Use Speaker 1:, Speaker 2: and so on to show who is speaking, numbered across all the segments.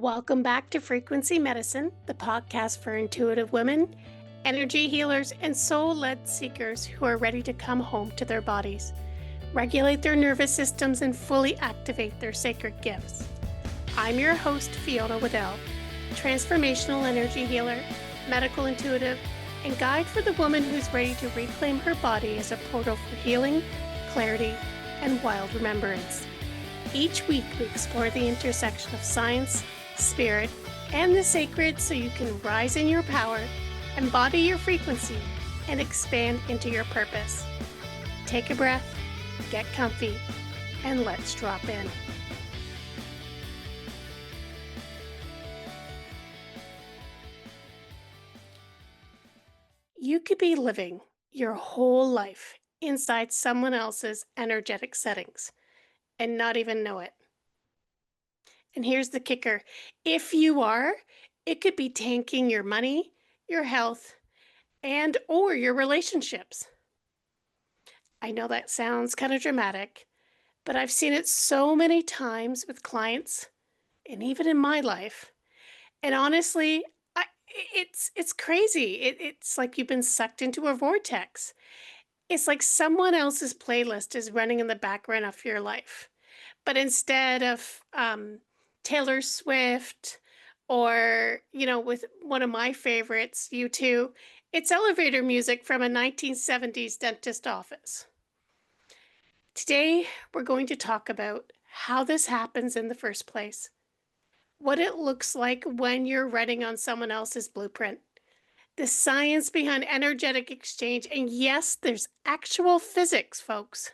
Speaker 1: Welcome back to Frequency Medicine, the podcast for intuitive women, energy healers, and soul led seekers who are ready to come home to their bodies, regulate their nervous systems, and fully activate their sacred gifts. I'm your host, Fiona Waddell, transformational energy healer, medical intuitive, and guide for the woman who's ready to reclaim her body as a portal for healing, clarity, and wild remembrance. Each week, we explore the intersection of science, spirit, and the sacred so you can rise in your power, embody your frequency, and expand into your purpose. Take a breath, get comfy, and let's drop in. You could be living your whole life inside someone else's energetic settings and not even know it. And here's the kicker. If you are, it could be tanking your money, your health, and or your relationships. I know that sounds kind of dramatic, but I've seen it so many times with clients and even in my life. And honestly, it's crazy. It's like you've been sucked into a vortex. It's like someone else's playlist is running in the background of your life. But instead of Taylor Swift or, with one of my favorites, U2, it's elevator music from a 1970s dentist office. Today, we're going to talk about how this happens in the first place, what it looks like when you're running on someone else's blueprint, the science behind energetic exchange, and yes, there's actual physics, folks,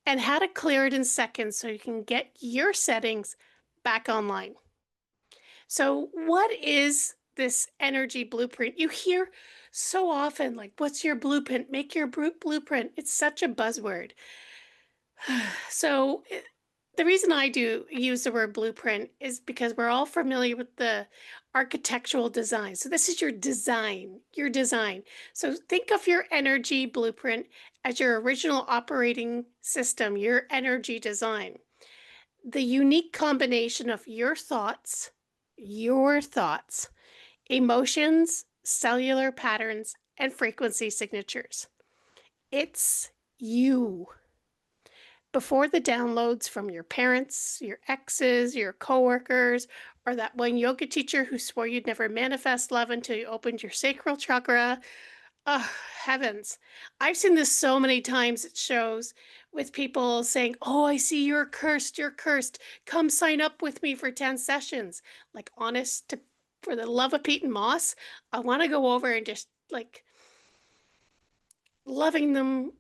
Speaker 1: and how to clear it in seconds so you can get your settings back online. So, what is this energy blueprint? You hear so often, like, what's your blueprint? Make your blueprint. It's such a buzzword. So, the reason I do use the word blueprint is because we're all familiar with the architectural design. So, this is your design, your design. So, think of your energy blueprint as your original operating system, your energy design. The unique combination of your thoughts, emotions, cellular patterns, and frequency signatures. It's you. Before the downloads from your parents, your exes, your coworkers, or that one yoga teacher who swore you'd never manifest love until you opened your sacral chakra. Oh, heavens. I've seen this so many times at shows with people saying, "Oh, I see you're cursed. You're cursed. Come sign up with me for 10 sessions." Like, for the love of Pete and Moss, I want to go over and just like loving them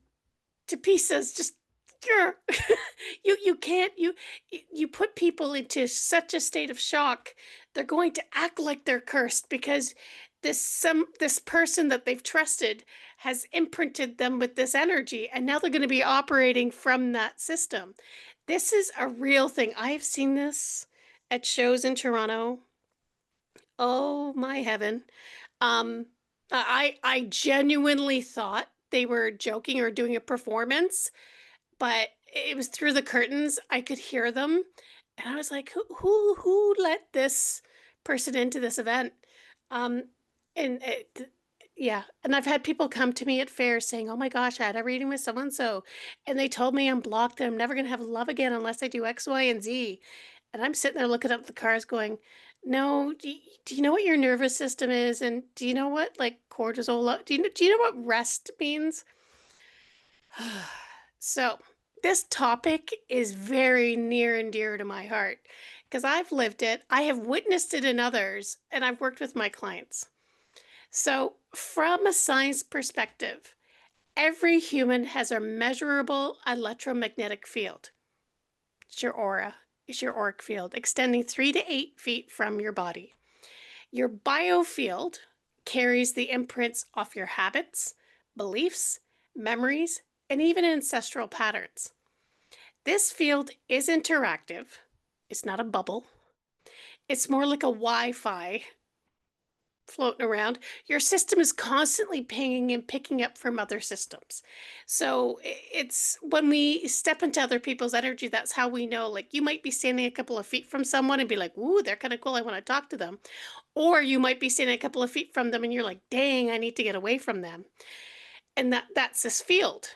Speaker 1: to pieces. Just you can't you put people into such a state of shock. They're going to act like they're cursed because this person that they've trusted has imprinted them with this energy, and now they're going to be operating from that system. This is a real thing. I have seen this at shows in Toronto. Oh my heaven. um I genuinely thought they were joking or doing a performance, but it was through the curtains. I could hear them, and I was like, who let this person into this event? Um, and yeah, and I've had people come to me at fairs saying, "Oh my gosh, I had a reading with so and so, and they told me I'm blocked and I'm never going to have love again unless I do X, Y, and Z." And I'm sitting there looking up the cards, going, "No, do you know what your nervous system is, and do you know what like cortisol? Do you know what rest means?" So, this topic is very near and dear to my heart because I've lived it, I have witnessed it in others, and I've worked with my clients. So, from a science perspective, every human has a measurable electromagnetic field. It's your aura, it's your auric field, extending 3 to 8 feet from your body. Your biofield carries the imprints of your habits, beliefs, memories, and even ancestral patterns. This field is interactive. It's not a bubble. It's more like a Wi-Fi floating around, your system is constantly pinging and picking up from other systems. So it's when we step into other people's energy, that's how we know. Like you might be standing a couple of feet from someone and be like, "Ooh, they're kind of cool. I want to talk to them." Or you might be standing a couple of feet from them and you're like, "Dang, I need to get away from them." And that's this field.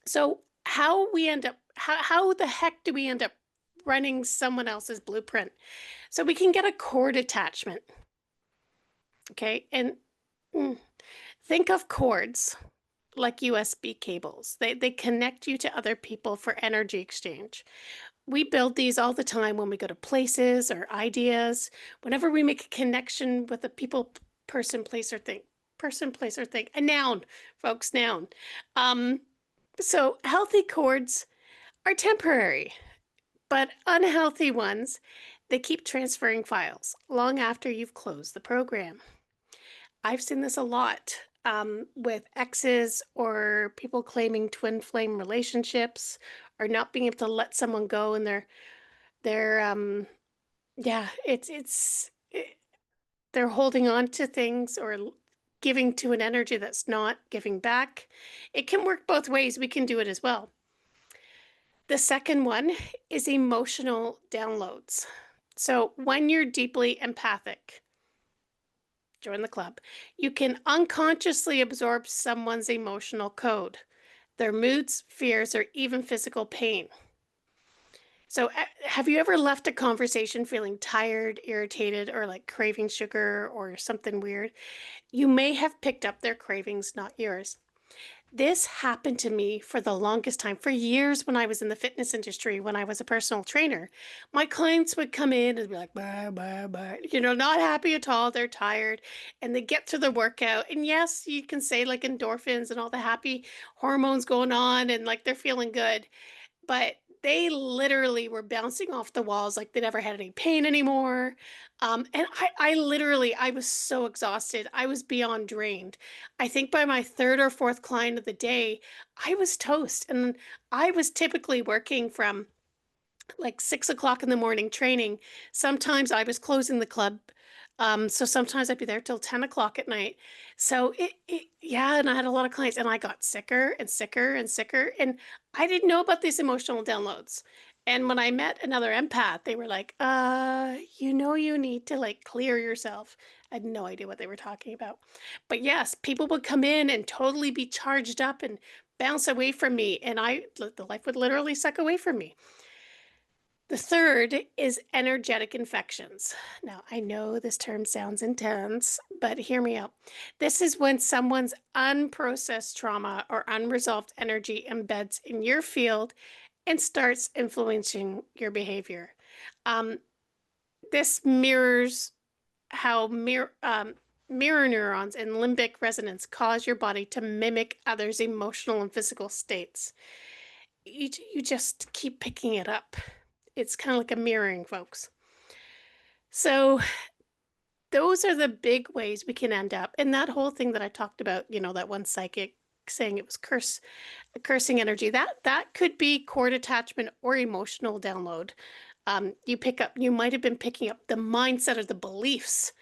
Speaker 1: So how the heck do we end up running someone else's blueprint? So we can get a cord attachment. Okay. And mm, think of cords like USB cables. They connect you to other people for energy exchange. We build these all the time when we go to places or ideas. Whenever we make a connection with a people, person, place, or thing. Person, place, or thing. A noun, folks, noun. Um, so healthy cords are temporary, but unhealthy ones, they keep transferring files long after you've closed the program. I've seen this a lot with exes or people claiming twin flame relationships or not being able to let someone go, and they're yeah, they're holding on to things or giving to an energy that's not giving back. It can work both ways. We can do it as well. The second one is emotional downloads. So when you're deeply empathic, join the club, you can unconsciously absorb someone's emotional code, their moods, fears, or even physical pain. So, have you ever left a conversation feeling tired, irritated, or like craving sugar or something weird? You may have picked up their cravings, not yours. This happened to me for the longest time, for years when I was in the fitness industry, when I was a personal trainer. My clients would come in and be like, bah, bah, bah, not happy at all. They're tired and they get through the workout. And yes, you can say like endorphins and all the happy hormones going on and like they're feeling good, but they literally were bouncing off the walls like they never had any pain anymore. And I literally, I was so exhausted. I was beyond drained. I think by my third or fourth client of the day, I was toast. And I was typically working from like 6 o'clock in the morning training. Sometimes I was closing the club. So sometimes I'd be there till 10 o'clock at night. So yeah, and I had a lot of clients and I got sicker and sicker and sicker. And I didn't know about these emotional downloads. And when I met another empath, they were like, you need to like clear yourself. I had no idea what they were talking about. But yes, people would come in and totally be charged up and bounce away from me. And the life would literally suck away from me. The third is energetic infections. Now, I know this term sounds intense, but hear me out. This is when someone's unprocessed trauma or unresolved energy embeds in your field and starts influencing your behavior. Um, this mirrors how mirror neurons and limbic resonance cause your body to mimic others' emotional and physical states. You just keep picking it up. It's kind of like a mirroring, folks. So those are the big ways we can end up. And that whole thing that I talked about, that one psychic saying it was cursing energy, that could be cord attachment or emotional download. You might have been picking up the mindset or the beliefs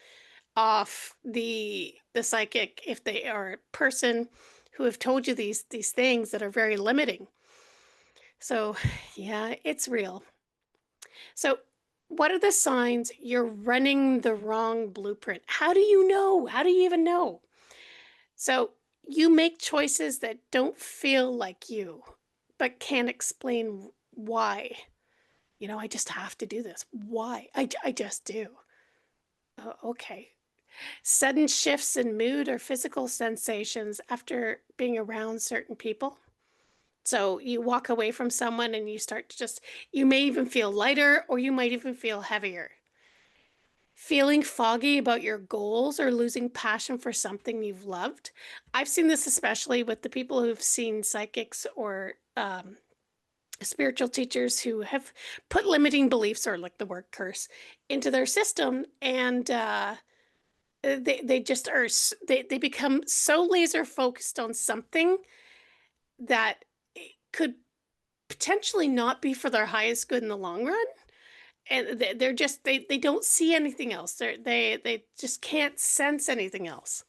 Speaker 1: of the psychic if they are a person who have told you these things that are very limiting. So yeah, it's real. So, what are the signs you're running the wrong blueprint? How do you know? How do you even know? So, you make choices that don't feel like you, but can't explain why. I just have to do this. Why? I just do. Oh, okay. Sudden shifts in mood or physical sensations after being around certain people. So you walk away from someone and you start to you may even feel lighter or you might even feel heavier. Feeling foggy about your goals or losing passion for something you've loved. I've seen this especially with the people who've seen psychics or spiritual teachers who have put limiting beliefs or like the word curse into their system, and they just are they become so laser focused on something that it could potentially not be for their highest good in the long run. and they're just they don't see anything else. They just can't sense anything else.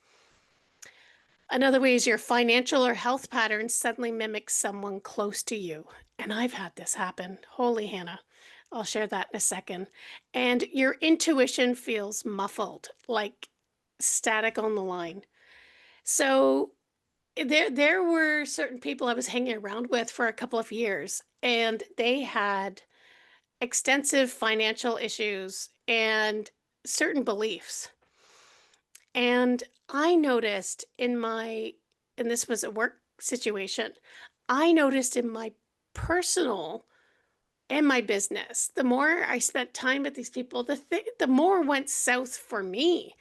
Speaker 1: Another way is your financial or health patterns suddenly mimic someone close to you. And I've had this happen. Holy Hannah. I'll share that in a second. And your intuition feels muffled, like static on the line. So there were certain people I was hanging around with for a couple of years, and they had extensive financial issues and certain beliefs. And I noticed and this was a work situation, I noticed in my personal and my business, the more I spent time with these people, the more went south for me.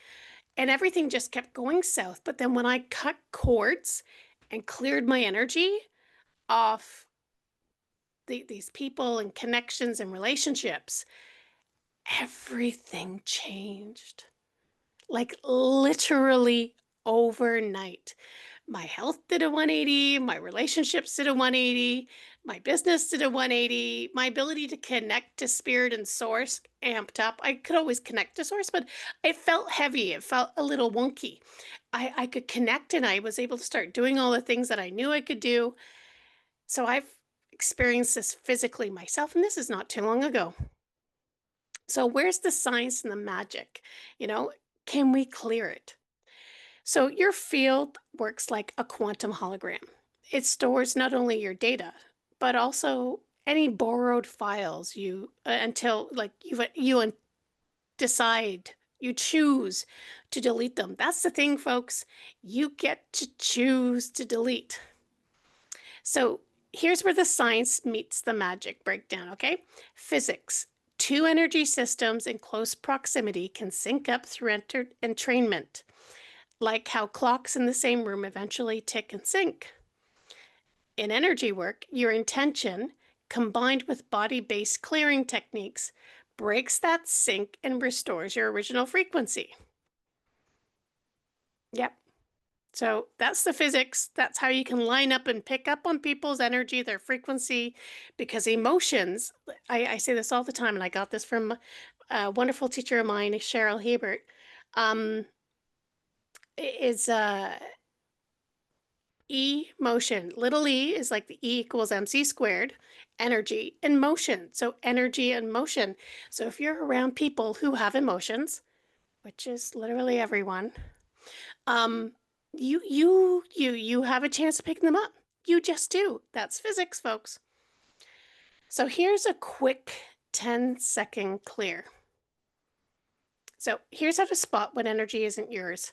Speaker 1: And everything just kept going south. But then when I cut cords and cleared my energy off these people and connections and relationships, everything changed. Like literally overnight. My health did a 180, my relationships did a 180, my business did a 180, my ability to connect to spirit and source amped up. I could always connect to source, but it felt heavy. It felt a little wonky. I could connect and I was able to start doing all the things that I knew I could do. So I've experienced this physically myself, and this is not too long ago. So where's the science and the magic? You know, can we clear it? So your field works like a quantum hologram. It stores not only your data, but also any borrowed files you until like you decide you choose to delete them. That's the thing, folks. You get to choose to delete. So here's where the science meets the magic breakdown, okay? Physics. Two energy systems in close proximity can sync up through entrainment, like how clocks in the same room eventually tick and sync. In energy work, your intention, combined with body-based clearing techniques, breaks that sync and restores your original frequency. Yep. So that's the physics. That's how you can line up and pick up on people's energy, their frequency, because emotions, I say this all the time, and I got this from a wonderful teacher of mine, Cheryl Hebert, um, is emotion. Little e is like the E equals MC squared, energy and motion. So energy and motion. So if you're around people who have emotions, which is literally everyone, um, you have a chance of picking them up. You just do. That's physics, folks. So here's a quick 10-second clear. So here's how to spot what energy isn't yours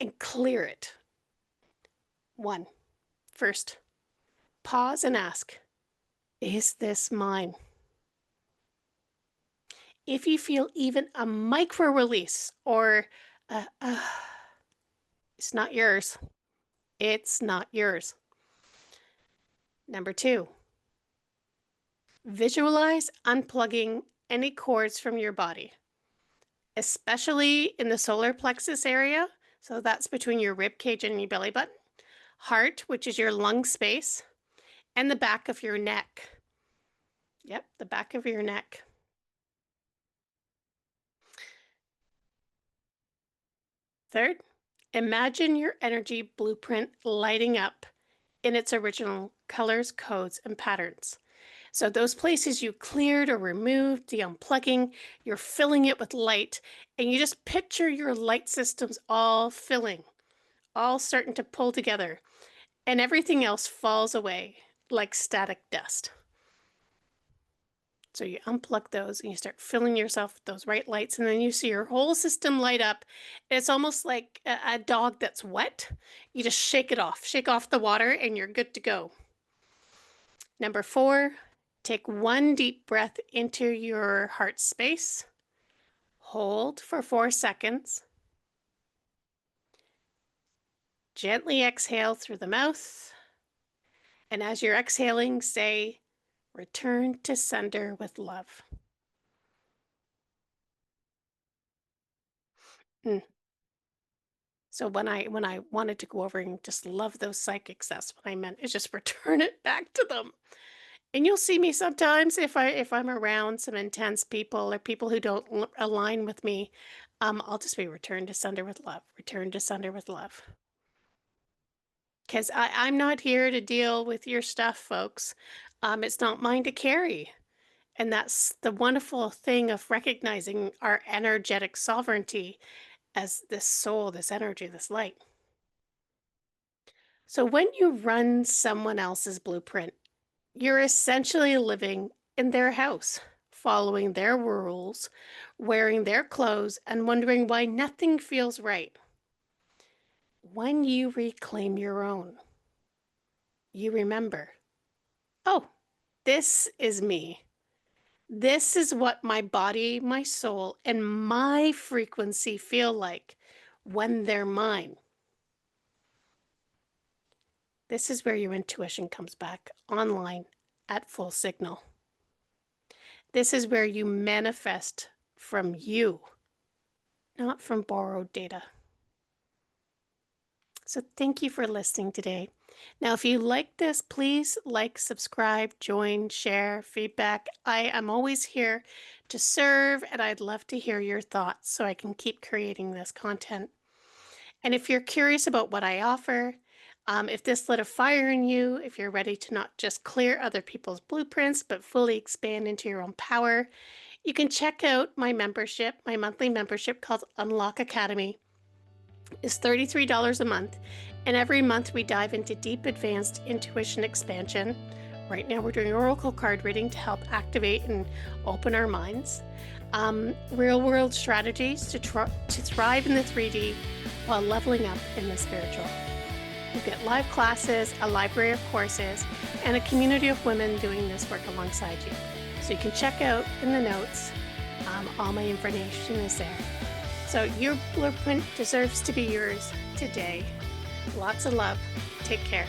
Speaker 1: and clear it. One, first, pause and ask, is this mine? If you feel even a micro release or it's not yours, it's not yours. Number two, visualize unplugging any cords from your body, especially in the solar plexus area. So that's between your rib cage and your belly button, heart, which is your lung space, and the back of your neck. Yep, the back of your neck. Third, imagine your energy blueprint lighting up in its original colors, codes, and patterns. So those places you cleared or removed, the unplugging, you're filling it with light, and you just picture your light systems all filling, all starting to pull together, and everything else falls away like static dust. So you unplug those and you start filling yourself with those right lights, and then you see your whole system light up. It's almost like a dog that's wet. You just shake off the water, and you're good to go. Number four, take one deep breath into your heart space. Hold for 4 seconds. Gently exhale through the mouth. And as you're exhaling, say, return to sender with love. Mm. So when I wanted to go over and just love those psychics, that's what I meant, is just return it back to them. And you'll see me sometimes if I'm around some intense people or people who don't align with me. I'll just be return to sender with love, return to sender with love. Because I'm not here to deal with your stuff, folks. It's not mine to carry. And that's the wonderful thing of recognizing our energetic sovereignty as this soul, this energy, this light. So when you run someone else's blueprint, you're essentially living in their house, following their rules, wearing their clothes, and wondering why nothing feels right. When you reclaim your own, you remember, oh, this is me. This is what my body, my soul, and my frequency feel like when they're mine. This is where your intuition comes back online at full signal. This is where you manifest from you, not from borrowed data. So thank you for listening today. Now, if you like this, please like, subscribe, join, share, feedback. I am always here to serve, and I'd love to hear your thoughts so I can keep creating this content. And if you're curious about what I offer, if this lit a fire in you, if you're ready to not just clear other people's blueprints, but fully expand into your own power, you can check out my membership, my monthly membership called Unlock Academy. Is $33 a month, and every month we dive into deep advanced intuition expansion. Right now we're doing oracle card reading to help activate and open our minds. Real world strategies to thrive in the 3D while leveling up in the spiritual. You get live classes, a library of courses, and a community of women doing this work alongside you. So you can check out in the notes. All my information is there. So your blueprint deserves to be yours today. Lots of love. Take care.